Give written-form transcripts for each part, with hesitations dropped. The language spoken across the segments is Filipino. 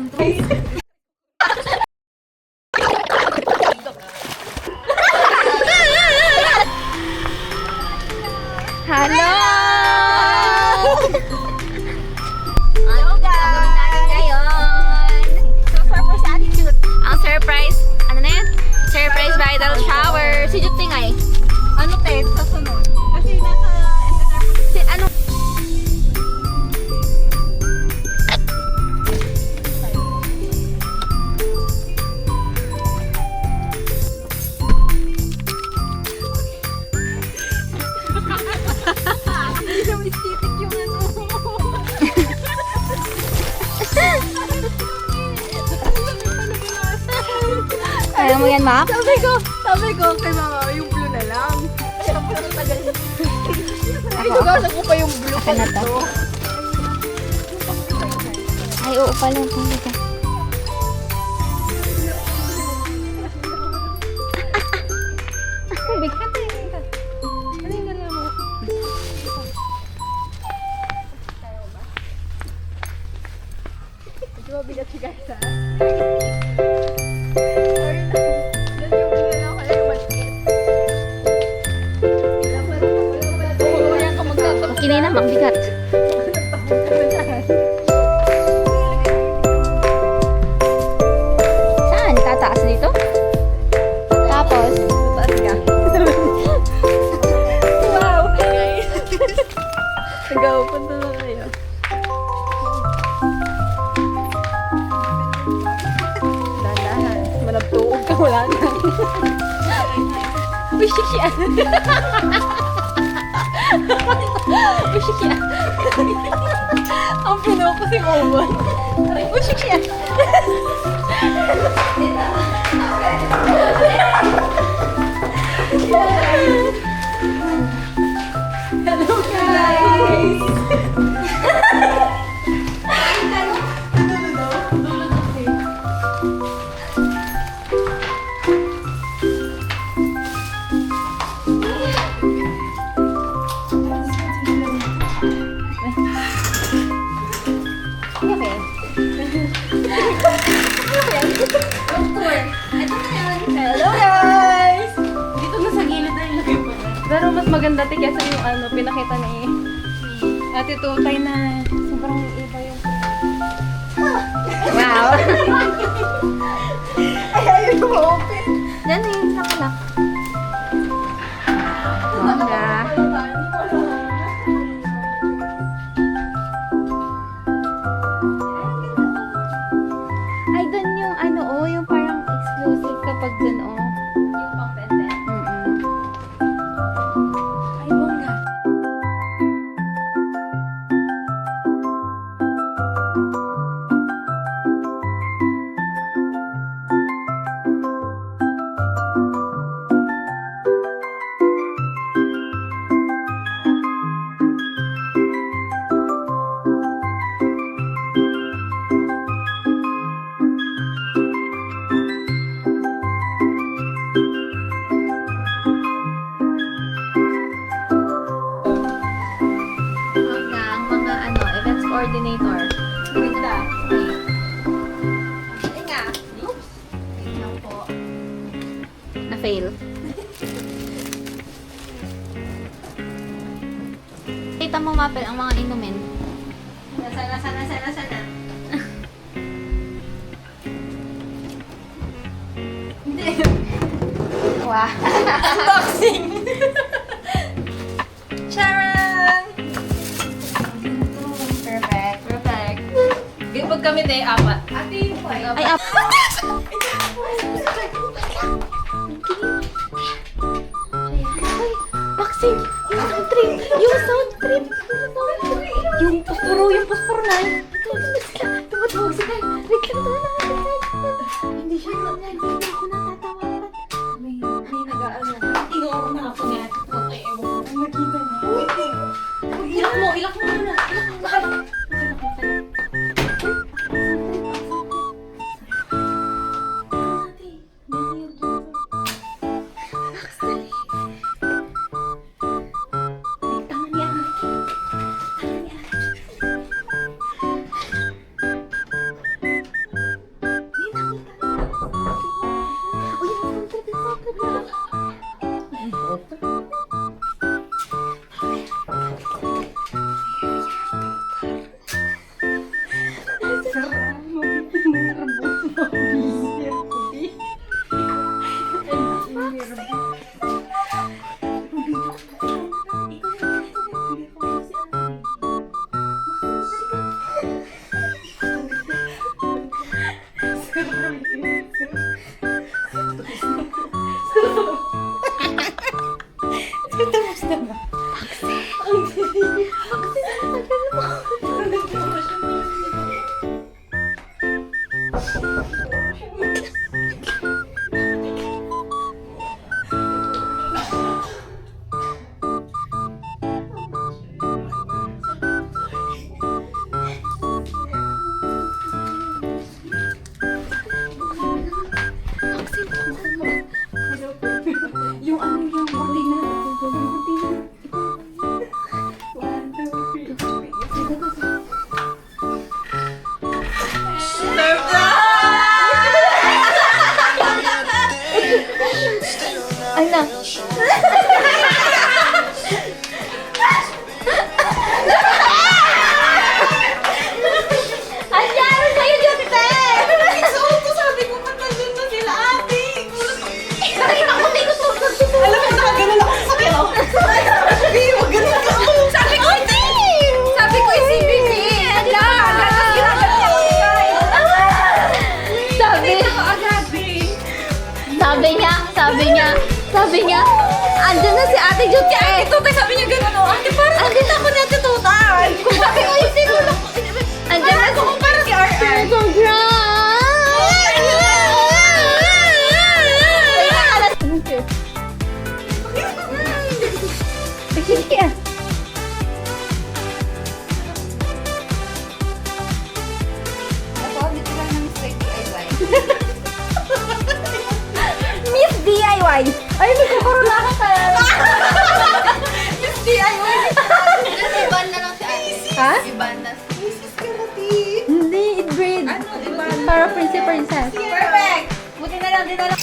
Hello! Hello guys! So surprise attitude. Ang surprise, ano na yan? Surprise bridal shower. Si Juting ay. Ano te? Sa sunod. Kasi nasa Si ano? hindi siya mistitik yung ano. Kaya mo yan, Mac? Sabi ko kay mama, yung blue na lang. Siya po sa tagal. Isugasan ko pa yung blue pa Ano to? nito. Ay, oo pala. Talaga. Ang bigat eh. Ano yung gano'n mo? Medyo mabigat si guys ha? Sorry na. Doon yung binalaw ka lang maliit. Wala pa. Kaya ka magtatakot. Okay na naman, bigat. Saan? Tataas dito? Tapos? Taas ka. Wow! Tagaw, punta na kayo. Dahan-dahan. Malagtuog ka, wala na. Uy, siya. Uy, siya. Ang pinuha ko si Owen. Uy, siya. Hello guys! Hello guys! Dito na sa gilid na ilagay pa na. Pero mas maganda te kesa yung ano, pinakita ni Ate Tutay na sobrang iba yung Wow! ay, ayun mo open. Yan eh, nakalak. Bongga. Ay, dun yung ano, oh, yung parang exclusive kapag dun, oh. Yung pang pendant. Mm-mm. Ay, bongga. Bongga, ang mga ano, events coordinator. Ganda. Ay nga. Oops. Wait lang po. Na-fail. Kita mo, Mapel, ang mga inumin. Sana. Hindi. Wow. Unboxing! Charan! Perfect. Perfect. Pag kami tayo, apat. Ate, yung pa. Ay, up. Ay, Maxine! Yung sound trip! Yung sound trip! Yung posporo na yun. Tumatawag si Kai. Wait lang. Hindi siya ganyan. Hindi ako natatawagan. May nag-aano. Ino-or na ako niya. Okay, ewan. Ang nakita niya. Ilak mo muna. Ilak mo. Yung ano yung cortina. Yung cortina. Ay na. Ang yaro sa'yo, Jute! Sabi ko pa nandun na sila, ate. Nakita ko, di ko to. Alam mo, nakaganon ako sa kilo. Sabi, wag ganun ka. Sabi ko, hindi. Sabi ko, isipin niya. Ala, ganas ginagal niya ako, guys. Sabi, sabi niya, andyan na si Ate Jute. Ito, tayo sabi niya gano'n, oh. Ate, parang nakita ko ni Ate Tutan. Sabi ko, yung sinulok. Andyan na si... Parang si RR. Sige ah. Miss DIY. Ay, nagkakorona ka tayo. Miss DIY. Iban na lang si Ate. Ha? Iban na si Mrs. Karati. Hindi, it breed. Ano, diba? Para princess. Perfect. Buti na lang, dinala.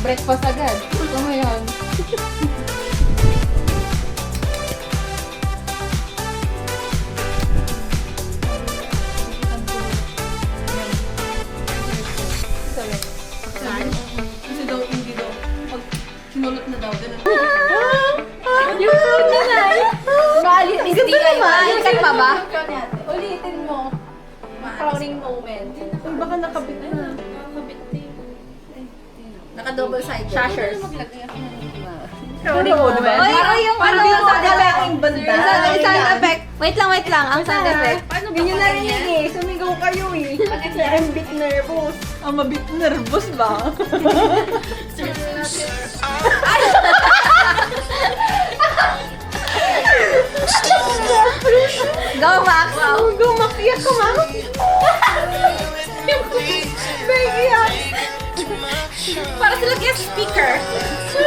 Breakfast agad. Ito mo yun. Kasi daw, hindi daw. Pag sinulot na daw, ganun. Yung phone na lang. Maalit is DIY. Ka pa ba? Ulitin mo. Crowning moment. Uy, baka nakabit na. Naka-double side. Shashers. Crowning mo, diba? Ay, yung Parang ano, dito sa diba? aking banda. Sound effect. Wait lang. Ang sound effect. Paano ganyan narinig eh? Sumigaw kayo eh. I'm bit nervous. I'm a bit nervous ba? Go, Max. Gumakiyak ka, Ma'am. Baby, para sila guest speaker.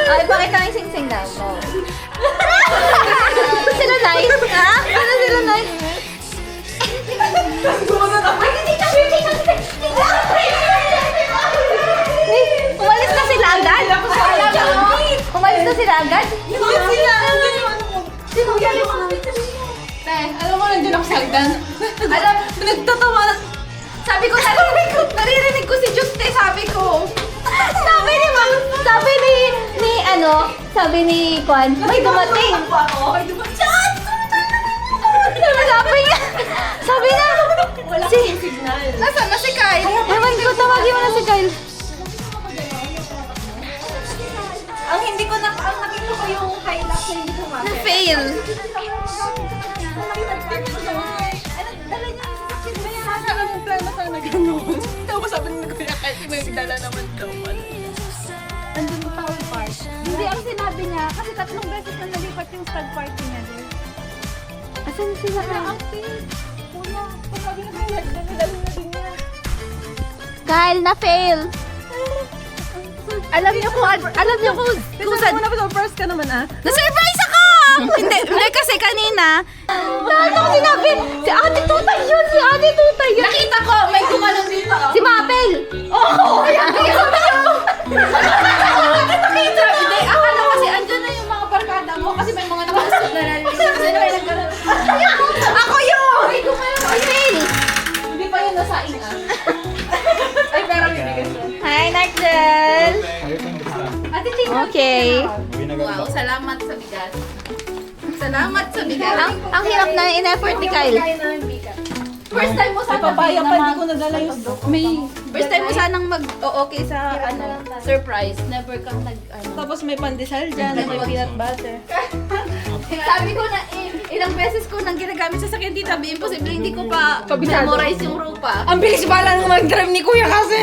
Ay, pakita ng sing-sing daw. Go. Sila nice. Ha? Ano sila nice? Umalis na sila agad? Umalis na sila agad? Hindi sila. Sino yan? Alam mo, nandiyan ako sa hagdan. Alam, nagtatawa na. Sabi ko, naririnig ko si Juste, sabi ko. Sabi ni Kwan, may dumating. May dumating. Sabi na, Wala si, akong signal. Nasaan na si Kyle? ewan ko, tawagin mo na si Kyle. Ang nakita ko yung highlight na hindi kumapit. Fail. Sana ganun. Tapos sabi ni Kuya kahit may dala naman daw. Andun ko pa ang part. Hindi, ang sinabi niya, kasi 3 beses na nalipat yung stag party niya din. Asan sila ka? Kuya, sabi na kayo, nagdala na din niya. Kyle, na-fail. Alam niyo kung saan. First ka naman ah. Na-surprise ako! hindi kasi kanina. Lahat ako sinabi, si Ate Tutay yun, si Ate Tutay yun. Nakita ko, may gumanon dito. Si Mapel. Oo! Kaya Marcel. Ate Chino. Okay. Wow, salamat sa bigas. Salamat sa bigas. Ang hirap na in-effort ni Kyle. First time mo sana Papaya pa, hindi ko nadala yung First time mo sanang mag-okay sa surprise. Never kang Tapos may pandesal dyan, may peanut butter. Sabi ko na ilang beses ko nang ginagamit sa sakyan Tita B, imposible hindi ko pa Kabisado. memorize yung rupa. Ang bilis pala nang mag-drive ni Kuya kasi!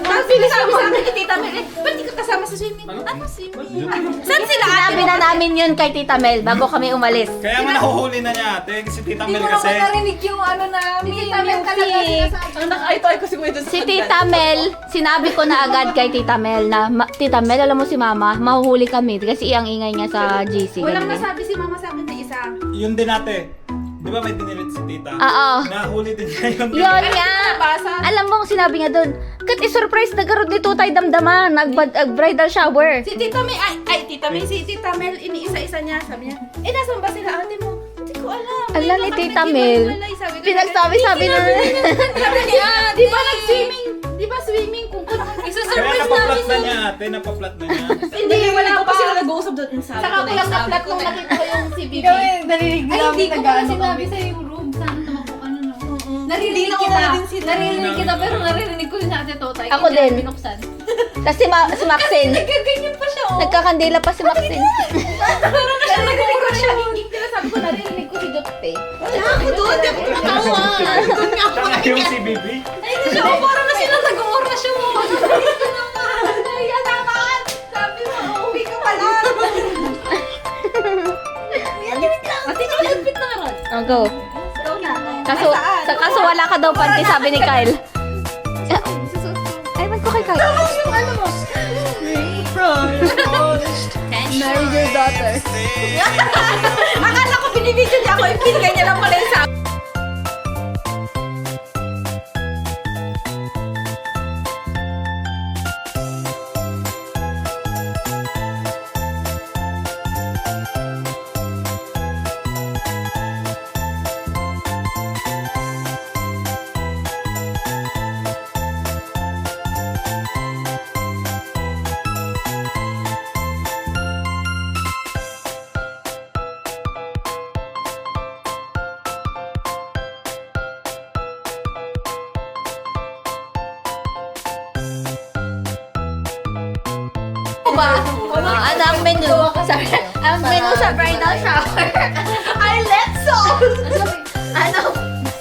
Tapos sinasabi sa akin ni Tita Mel, ba't di ka kasama sa swimming? Ano swimming? Saan sila? Sinabi na namin yun kay Tita Mel bago kami umalis. Kaya nga nahuhuli na niya ate, si Tita Mel kasi. narinig yung ano namin. Si Tita Mel talaga sinasabi. Ang naka-eye ko si Kuya dun sa Si Tita Mel, sinabi ko na agad kay Tita Mel na, Tita Mel, alam mo si Mama, mahuhuli kami kasi ang ingay niya sa GC. Walang ganun. nasabi si Mama sa akin na isa. Yun din ate. Di ba may dinilit si Tita? Oo. Nahuli din niya yun. Yun nga. Nabasa. Alam mo, sinabi nga doon, kat i-surprise nagkaroon ni Tutay damdaman, nag-bridal shower. Si Tita Mel, Tita Mel, si Tita Mel, iniisa-isa niya. Sabi niya, nasan ba sila ate mo? Hindi ko alam. Alam ni Tita Mel. Sabi ko, Pinagsabi-sabi na. Sabi niya, di ba nag-swimming? Di ba swimming? Kung Kaya isa-surprise napaplat namin na yun. niya ate, napaplat na niya. Hindi, wala ko pa. pa sila nag-uusap doon. Sabi Saka ko ko na lang sabi na-flat ko nung na. nakita ko yung si Bibi. narinig Ay, hindi ko pala sinabi sa yung room. Sana tumakbo ka na no. Narinig Hindi kita. na din sila. Narinig kita pero narinig ko na Ate Totay. Ako Kaya din. Binuksan. Tapos si Maxine. Nagkaganyan pa siya oh. Nagkakandila pa si Maxine. Parang na siya nag-uura siya. Hindi ko sabi ko narinig ko si Dutpe. Ako doon. Di ako tumatawa. Doon nga ako. Siya nga yung si Bibi. Ay, hindi siya. Parang na sila nag-uura siya mo. Ay, naman. Sabi mo, uwi ka pala. Ate, nagpit na ron. Oh, go. Ikaw na. Kaso wala ka daw panty, sabi ni Kyle. Ay, man ko kay Kyle. Marry your daughter. Akala ko binibigyan niya ako, ibigay niya lang pala yung sa ba? Ano ang menu? Ang menu sa bridal shower. Ay, let's go!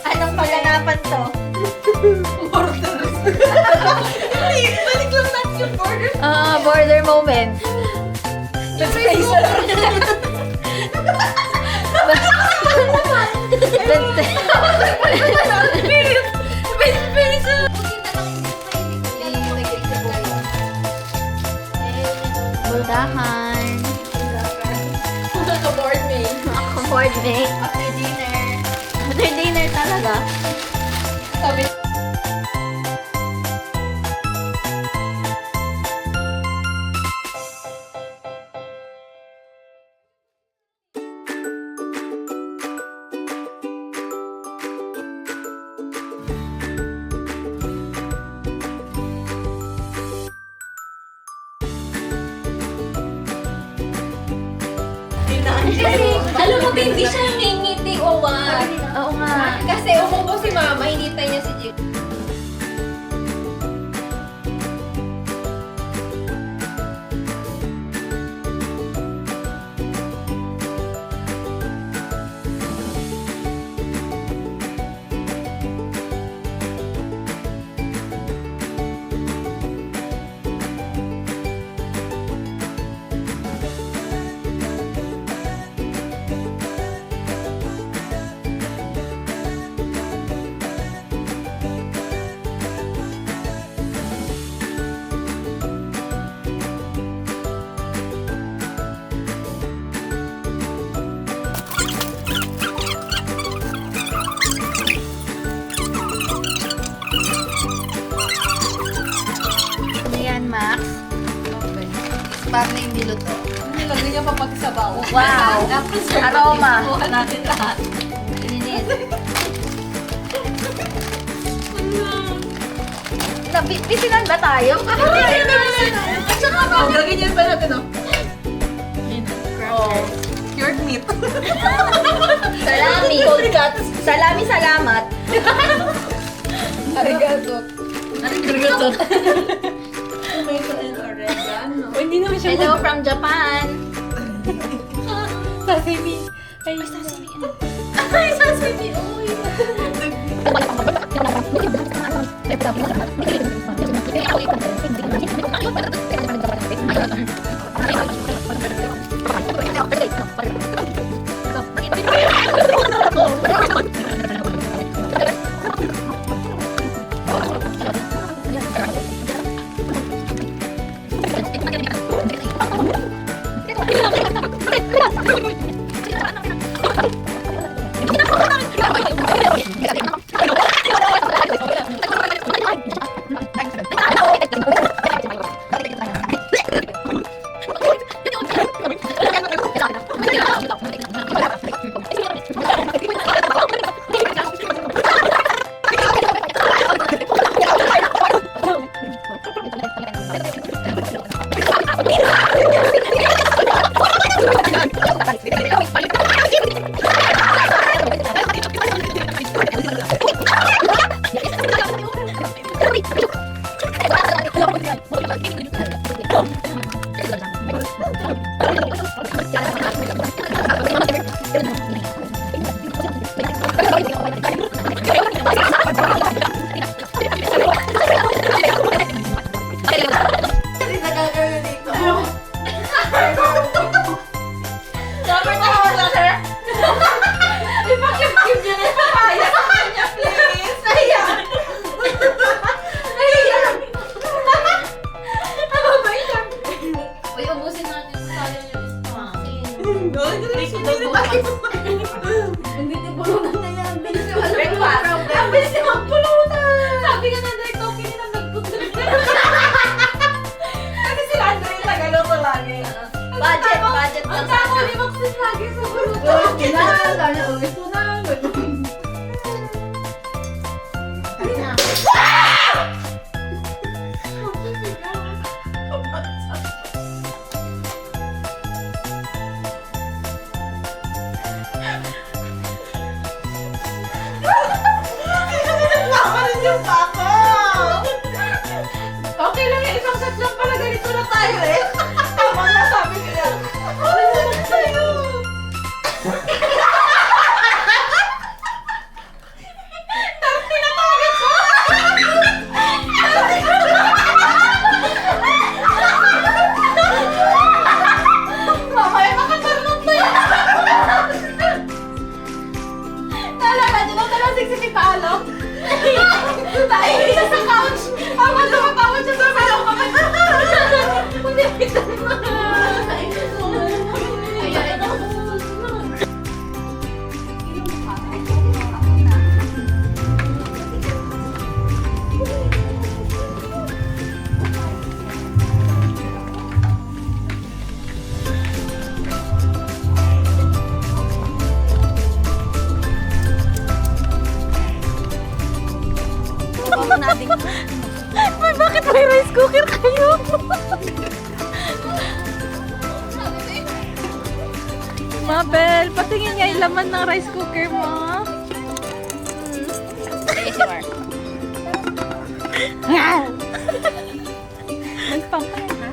Anong paganapan to? Balik lang natin yung border. Border moment. Buldahan. Board me. Ako board mate. After dinner. After dinner talaga. Sabi, alam mo, hindi siya ngingiti o what? Oo nga. Kasi umupo si Mama, hinintay niya si Jim. Ano yan, Max? Para na yung niluto. Nilagay niya pa pagsabaw. Wow! Tapos, Aroma. Bukan natin lahat. Ininis. Bisinan ba tayo? At saka ba? Gaganyan pa natin, oh. Oh. Cured meat. Salami. Cold cuts. Salami, salamat. Arigato. Arigato. Tomato and oregano. Oh, hindi naman siya Hello from Japan. sasimi. Ay, sasimi. Uy. Dapat na wala, sir. Ipakip-kip niya na yung papaya sa kanya, please. Naiya. Naiya. Ano ba yun? Uy, ubusin natin sa salin yung Hindi bulunan na yan. breakfast. Ang bilis niya magpulutan. Sabi nga ng direct talking na nagputulog. Kasi sila Andre Tagalog lagi. Budget Ang lang tama sana. ni Maxis lagi sa bulutan. Kinala niya. Ito na. Okay lang yan, isang set lang pala ganito na tayo eh. Tama na sabi ko yan. Ano naman sa'yo? Tinatawagan ko! Mamaya makakarunod na yan. Naalala niyo nung talasig si Tita Alo? Naihi siya sa couch. Habang lumatawa siya sa sayo ka. Hindi kita na. Ayan, ito. Bakit may rice cooker kayo? Mabel, patingin nga yung laman ng rice cooker mo. ASMR. Nagpang pa yan, ha?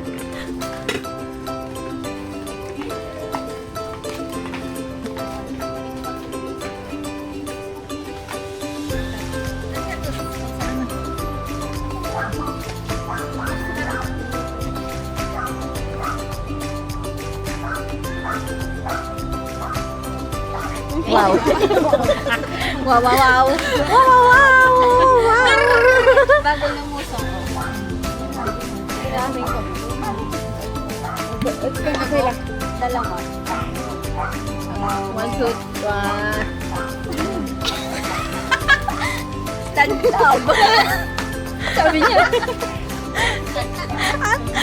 Wow. Wow, wow, wow. Wow, wow, wow. Bago ng muso ko. Kailangan ko. Okay lang. Dalawa. 1, 2, 1. Stand up. Sabi niya.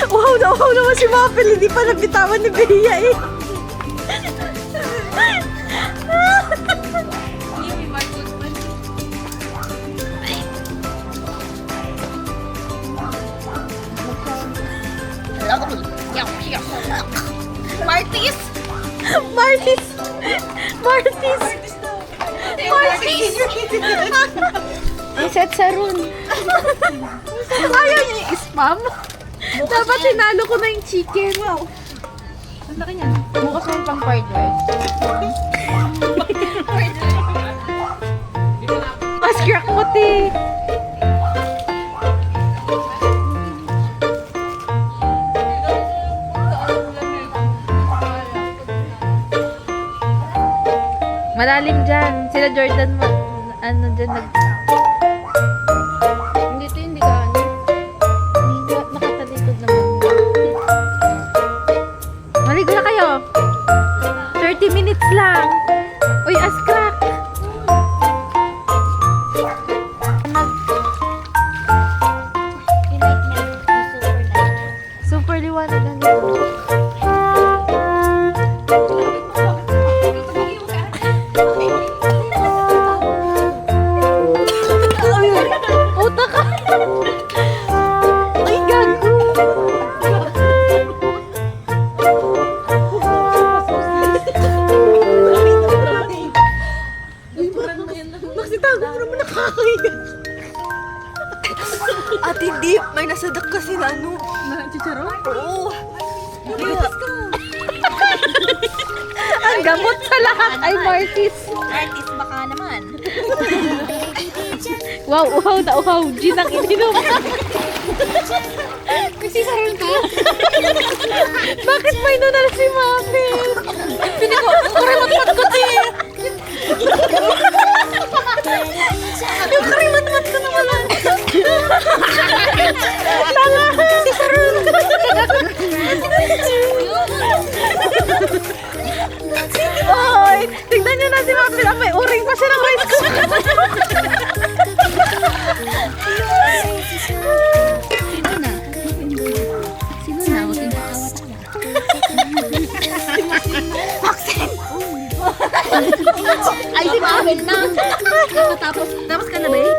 Wow naman si Mapel. Hindi pa nabitawan ni Bea eh. Martis! Martis! Martis! Martis! Iset sarun. Ayaw niya i-spam. Dapat sinalo ko na yung chicken. Wow. Ang laki niyan. Bukas mo pang fried rice. Mas crack mo, te. Malalim dyan. Sila Jordan mo. Ano dyan nag... Hindi ka ano. Nakatalikod naman. Maligo na kayo. 30 minutes lang. Uy, askrak. Super liwanag ang dito. Utak ka! Ay, gago! Magsitago mo naman nakakahiya. At hindi, may nasadak kasi na ano. Na chicharon? Oo. Ang gamot sa lahat ay Martis. Artist baka naman. Wow, uhaw na uhaw. Gin ang ininom. Kasi saron ka? Bakit may nunal si Mapel? Karimat-mat ko siya. Yung karimat-mat ko naman. Tanga! Si Sarun! Oy! Tignan niyo na si Mapel. May uring pa siya ng rice cooker. Sino na? Huwag kang Ay, si Mabel na. Tapos ka na ba eh?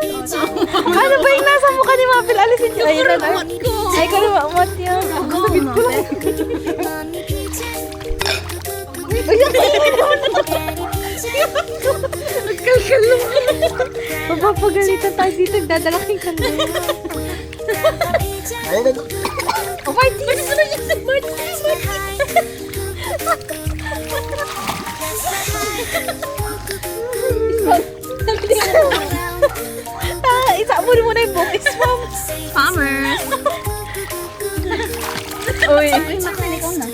Ano ba yung nasa mukha ni Mapel? Alisin niyo. Ayun na. Ay, kalumat niya. Sabit ko lang. Nagkalkal lang. Mapapagalitan tayo dito. Dadalaking ka na. Oh, Martis! Martis! Isa mo muna yung buhok. Ismam. Farmers. Uy. Maxine, ikaw na.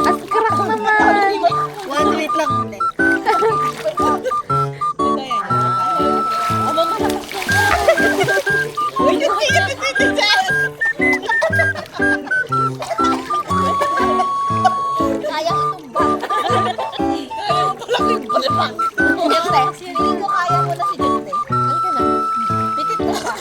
Askrak naman. One wait lang muna. Kaya itumba. Feeling ko kaya mo na si Jente. Halika na. Bitit na siya.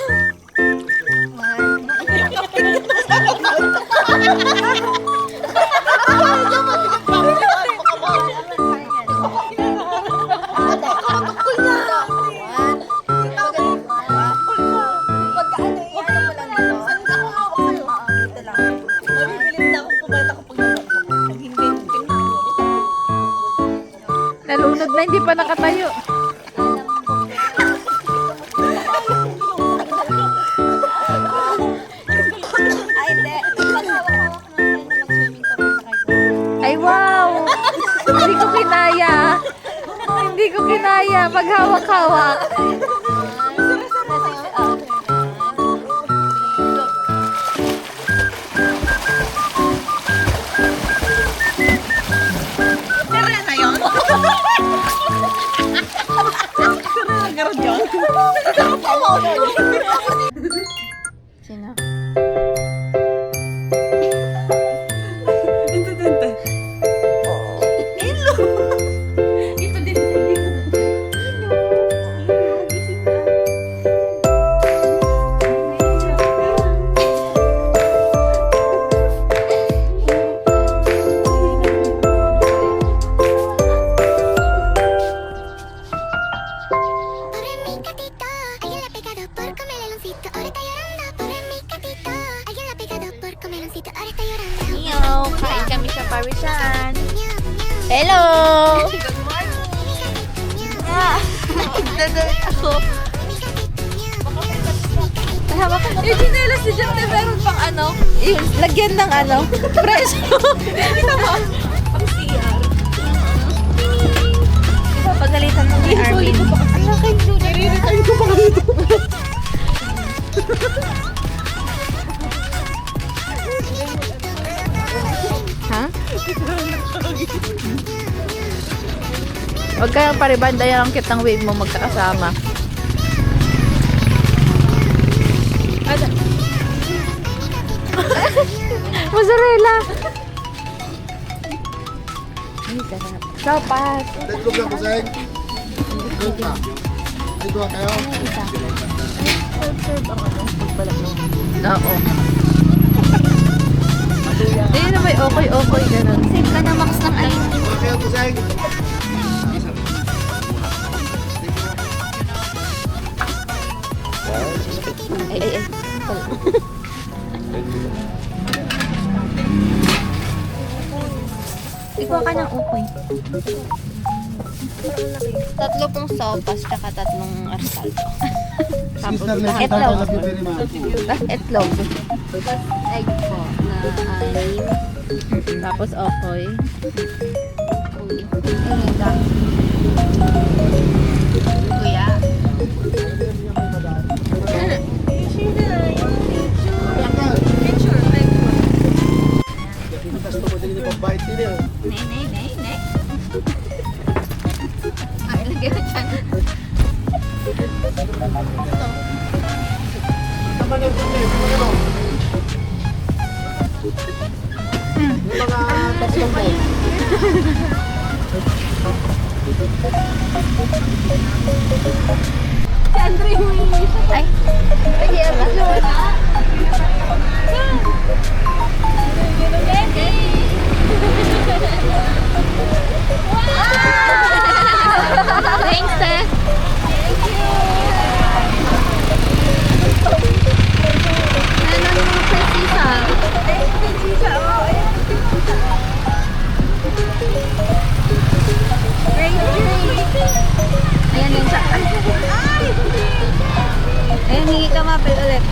Nalunod na, hindi pa nakatayo. Ay, hindi. Paghawak-hawak mo tayo na mag-swimming kami sa kahit Ay, wow! Hindi ko kinaya. Hindi ko kinaya. Maghawak-hawak. Serena yun? Serena yun? Sino? Parisan. Hello! Nagdadalik ako. Yung chinelas ni Justin meron pang ano? Yung lagyan ng ano, preso. Kita mo? Ang CR. Pagalitan mo ni Armin. Ang laki yung Nire-return ko pa dito. Ha? Huwag kayong paribanda yan ang cute ng wave mo magkakasama. Mozzarella! Ay, sarap. Sopas! Taglog lang, Kuseng. Taglog pa. Ay, duha kayo. Oo. Ayun na may okay, ganun. Save ka na, Max, ng ID. Duha kayo, Kuseng. Ay. Ikaw ka ng ukoy. Tatlo pong sopas, tsaka tatlong arsalo. Tapos Sister, let's itlog. start. I love you very much. Tapos itlog. Egg po, na anim. Tapos okay. Kuya. Gusto mo din yung bite din eh. Ne. Ay, lagay mo dyan. Naman yung kundi, ano? Yung mga tatlong mo. Si Andre yung ay. Ay, Thanks, Tess. Ano mga prinsesa? Ayan yung sa... Ayan, hingi ka mapil ulit.